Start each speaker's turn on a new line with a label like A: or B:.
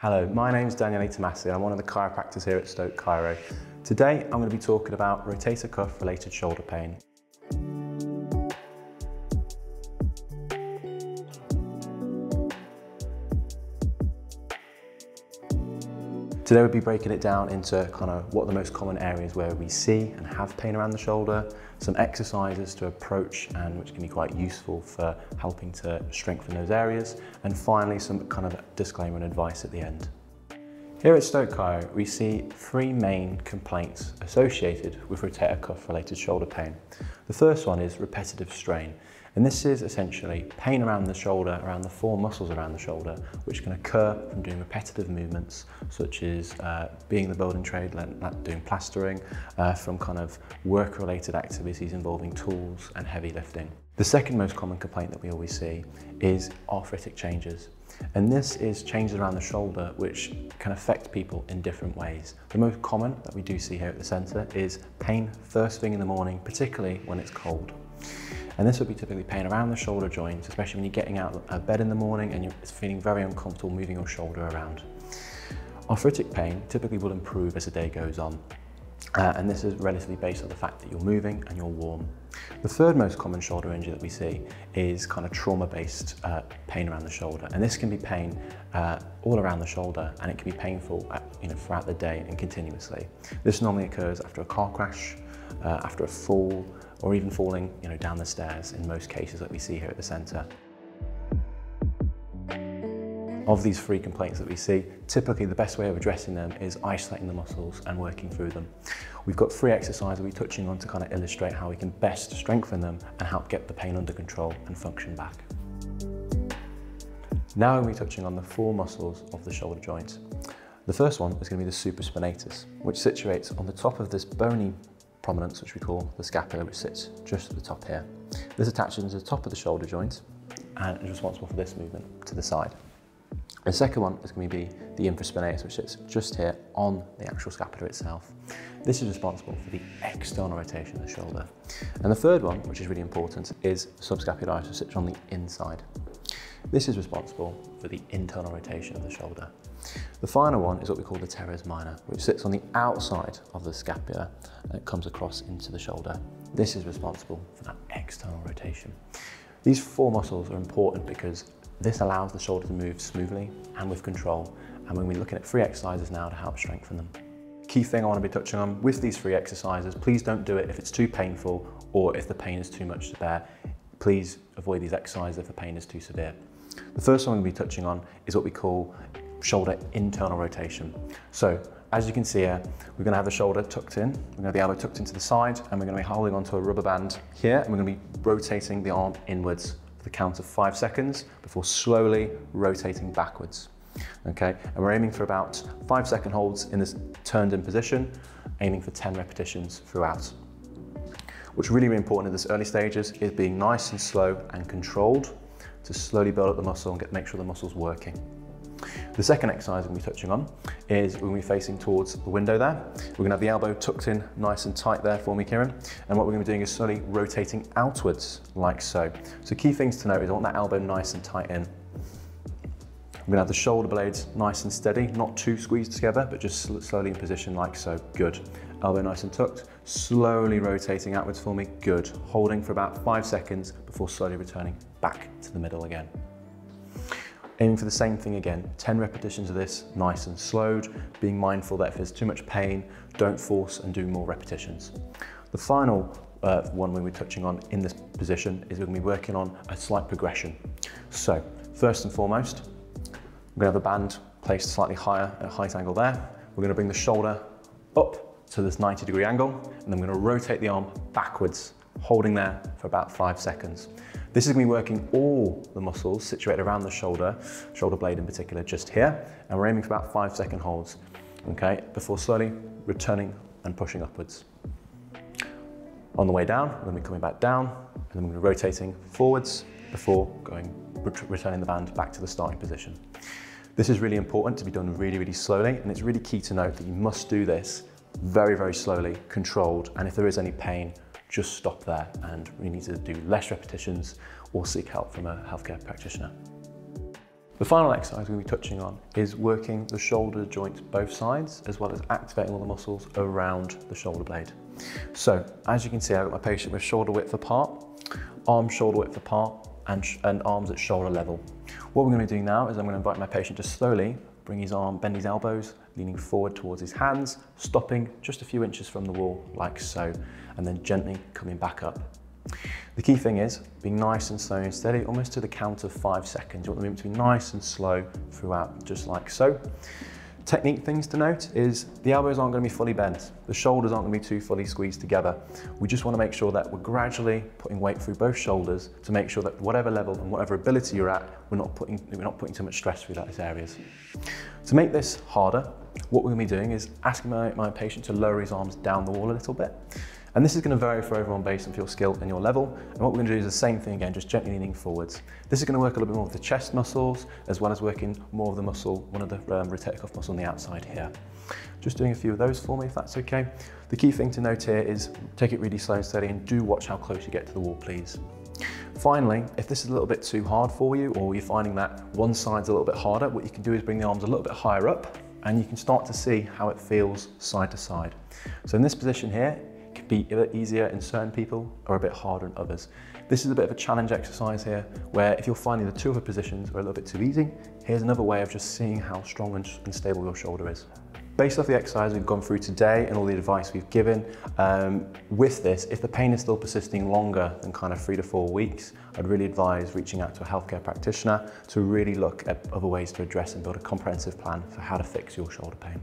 A: Hello, my name is Daniel Tomasi and I'm one of the chiropractors here at Stoke Chiro. Today I'm going to be talking about rotator cuff related shoulder pain. Today we'll be breaking it down into kind of what the most common areas where we see and have pain around the shoulder, some exercises to approach and which can be quite useful for helping to strengthen those areas, and finally some kind of disclaimer and advice at the end. Here at Stoke Chiro, we see three main complaints associated with rotator cuff related shoulder pain. The first one is repetitive strain. And this is essentially pain around the shoulder, around the four muscles around the shoulder, which can occur from doing repetitive movements, such as being in the building trade, doing plastering, from kind of work-related activities involving tools and heavy lifting. The second most common complaint that we always see is arthritic changes. And this is changes around the shoulder which can affect people in different ways. The most common that we do see here at the centre is pain first thing in the morning, particularly when it's cold. And this would be typically pain around the shoulder joints, especially when you're getting out of bed in the morning and you're feeling very uncomfortable moving your shoulder around. Arthritic pain typically will improve as the day goes on. And this is relatively based on the fact that you're moving and you're warm. The third most common shoulder injury that we see is kind of trauma-based pain around the shoulder. And this can be pain all around the shoulder, and it can be painful throughout the day and continuously. This normally occurs after a car crash, after a fall, or even falling down the stairs in most cases that we see here at the centre. Of these three complaints that we see, typically the best way of addressing them is isolating the muscles and working through them. We've got three exercises we're touching on to kind of illustrate how we can best strengthen them and help get the pain under control and function back. Now we're touching on the four muscles of the shoulder joint. The first one is going to be the supraspinatus, which situates on the top of this bony prominence, which we call the scapula, which sits just at the top here. This attaches to the top of the shoulder joint and is responsible for this movement to the side. The second one is going to be the infraspinatus, which sits just here on the actual scapula itself. This is responsible for the external rotation of the shoulder. And the third one, which is really important, is subscapularis, which sits on the inside. This is responsible for the internal rotation of the shoulder. The final one is what we call the teres minor, which sits on the outside of the scapula and it comes across into the shoulder. This is responsible for that external rotation. These four muscles are important because this allows the shoulder to move smoothly and with control. And when we're looking at three exercises now to help strengthen them. Key thing I want to be touching on with these three exercises, please don't do it if it's too painful or if the pain is too much to bear. Please avoid these exercises if the pain is too severe. The first one I'm going to be touching on is what we call shoulder internal rotation. So as you can see here, we're going to have the shoulder tucked in, we're going to have the elbow tucked into the side, and we're going to be holding onto a rubber band here, and we're going to be rotating the arm inwards for the count of 5 seconds before slowly rotating backwards. Okay, and we're aiming for about 5-second holds in this turned in position, aiming for 10 repetitions throughout. What's really, really important in this early stages is being nice and slow and controlled to slowly build up the muscle and make sure the muscle's working. The second exercise we're going to be touching on is we're going to be facing towards the window there. We're going to have the elbow tucked in nice and tight there for me, Kieran. And what we're going to be doing is slowly rotating outwards like so. So key things to note is I want that elbow nice and tight in. We're going to have the shoulder blades nice and steady, not too squeezed together, but just slowly in position like so. Good. Elbow nice and tucked, slowly rotating outwards for me. Good. Holding for about 5 seconds before slowly returning back to the middle again. Aiming for the same thing again, 10 repetitions of this, nice and slowed, being mindful that if there's too much pain, don't force and do more repetitions. The final one we'll be touching on in this position is we're going to be working on a slight progression. So, first and foremost, we're going to have the band placed slightly higher at a height angle there. We're going to bring the shoulder up to this 90-degree angle, and then we're going to rotate the arm backwards, holding there for about 5 seconds. This is going to be working all the muscles situated around the shoulder blade in particular, just here, and we're aiming for about 5-second holds, okay, before slowly returning and pushing upwards. On the way down, we're going to be coming back down, and then we're going to be rotating forwards before returning the band back to the starting position. This is really important to be done really, really slowly, and it's really key to note that you must do this very, very slowly, controlled, and if there is any pain, just stop there, and we need to do less repetitions or seek help from a healthcare practitioner. The final exercise we're going to be touching on is working the shoulder joints both sides, as well as activating all the muscles around the shoulder blade. So as you can see, I've got my patient with shoulder width apart, arms shoulder width apart, and arms at shoulder level. What we're going to be doing now is I'm going to invite my patient to slowly bring his arm, bend his elbows, leaning forward towards his hands, stopping just a few inches from the wall, like so, and then gently coming back up. The key thing is being nice and slow and steady, almost to the count of 5 seconds. You want the movement to be nice and slow throughout, just like so. Technique things to note is the elbows aren't going to be fully bent. The shoulders aren't going to be too fully squeezed together. We just want to make sure that we're gradually putting weight through both shoulders to make sure that whatever level and whatever ability you're at, we're not putting too much stress through those areas. To make this harder, what we're going to be doing is asking my patient to lower his arms down the wall a little bit. And this is going to vary for everyone based on your skill and your level. And what we're going to do is the same thing again, just gently leaning forwards. This is going to work a little bit more with the chest muscles, as well as working more of the muscle, one of the rotator cuff muscle on the outside here. Just doing a few of those for me, if that's okay. The key thing to note here is take it really slow and steady, and do watch how close you get to the wall, please. Finally, if this is a little bit too hard for you, or you're finding that one side's a little bit harder, what you can do is bring the arms a little bit higher up, and you can start to see how it feels side to side. So in this position here, be a bit easier in certain people or a bit harder in others. This is a bit of a challenge exercise here, where if you're finding the two other positions are a little bit too easy, here's another way of just seeing how strong and stable your shoulder is. Based off the exercise we've gone through today and all the advice we've given, with this, if the pain is still persisting longer than kind of 3 to 4 weeks, I'd really advise reaching out to a healthcare practitioner to really look at other ways to address and build a comprehensive plan for how to fix your shoulder pain.